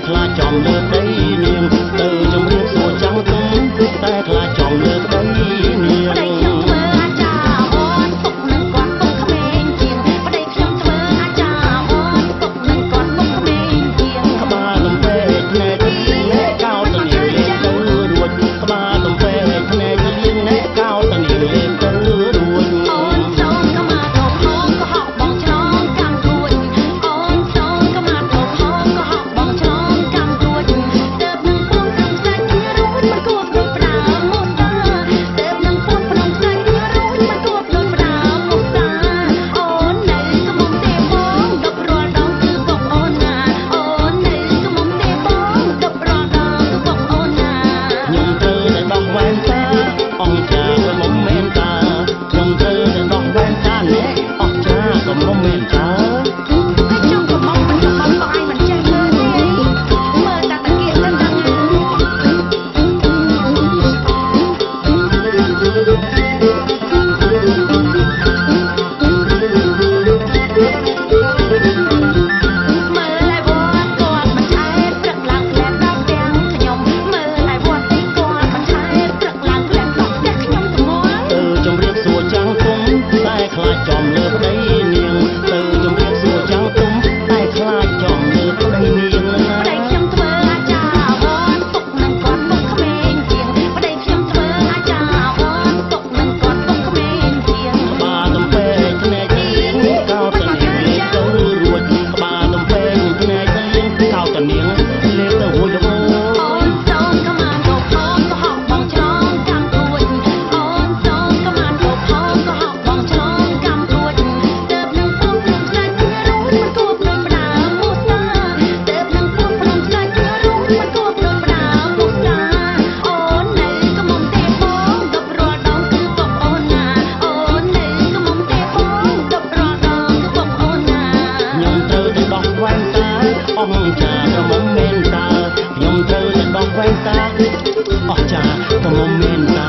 ខ្លាចចំលើដីនាងទៅជំរាបសួរចាំទុំតែខ្លាចចំលើដីនាងប្តីខ្ញុំធ្វើអាចារ្យអូនពុកនឹងគាត់ពុកក្មេងជាងប្តីខ្ញុំធ្វើអាចារ្យអូនពុកនឹងគាត់ពុកក្មេងជាងក្បាលលំពេភ្នែកអ្នកកោតទៅនាងលេងទៅរួចក្បាលលំពេភ្នែកនាងអ្នកកោតទៅនាងលេងទៅរួចអូនសូនក៏មកទៅហងក៏ហក់បងឆ្លងចាំរួចអូនសូនក៏មកទៅហងក៏ហក់បងឆ្លងចាំរួចទើបនឹងពួនក្នុងស្ដេចរួចមកគួបដូចផ្ដើមមកតាទើបនឹងពួនក្នុងស្ដេចរួចមកគួបដូចផ្ដើមមកតាអូននៅក៏មុំទេបងដប់រាល់ដងគឺបងអូនណាអូននៅក៏មុំទេបងដប់រាល់ដងគឺបងអូនណាខ្ញុំត្រូវតែដោះវ៉ែនតាអង្គការក៏មុំមែនតាខ្ញុំត្រូវតែដោះវ៉ែនតានេះអស់ចាក៏មុំមែនតាខ្ញុំក៏មកមិនក៏បងឯងមិនចេះមើលទេមើលតែតាគៀកទៅដឹងមើលឲ្យវត្តគាត់មិនឆែតព្រឹកឡើងផ្លែដល់ផ្ទះខ្ញុំមើលឲ្យវត្តទីគាត់មិនឆែតព្រឹកឡើងផ្លែដល់ផ្ទះខ្ញុំទៅជំរាបសួរចាំទុំតែខ្លាចចំលើដីនាងទៅជំរាបសួរចាំទុំតែខ្លាចចំលើដីនាងប្តីខ្ញុំធ្វើអាចារ្យអូនពុកនឹងគាត់ពុកក្មេងជាងប្តីខ្ញុំធ្វើអាចារ្យអូនពុកនឹងគាត់ពុកក្មេងជាងក្បាលទំពេភ្នែកនាងកោតទៅនាងលេងទៅរួចក្បាលទំពេភ្នែកនាងកោតទៅនាងលេងទៅរួចអូនសូនក៏មកទៅផងក៏ហក់បងឆ្លងចាំរួចអូនសូនក៏មកទៅផងក៏ហក់បងឆ្លងចាំរួចទើបនឹងពួនក្នុងស្ដេចរួចមកគួបដូចផ្ដើមមកតាទើបនឹងពួនក្នុងស្ដេចរួចមកគួបដូចផ្ដើមមកតាអូននៅក៏មុំទេបងដប់រាល់ដងគឺបងអូនណាអូននៅក៏មុំទេបងដប់រាល់ដងគឺបងអូនណាខ្ញុំត្រូវតែដោះវ៉ែនតាអង្គការក៏មុំមែនតាខ្ញុំត្រូវតែដោះវ៉ែនតាអស់ចាក៏មុំមែនតា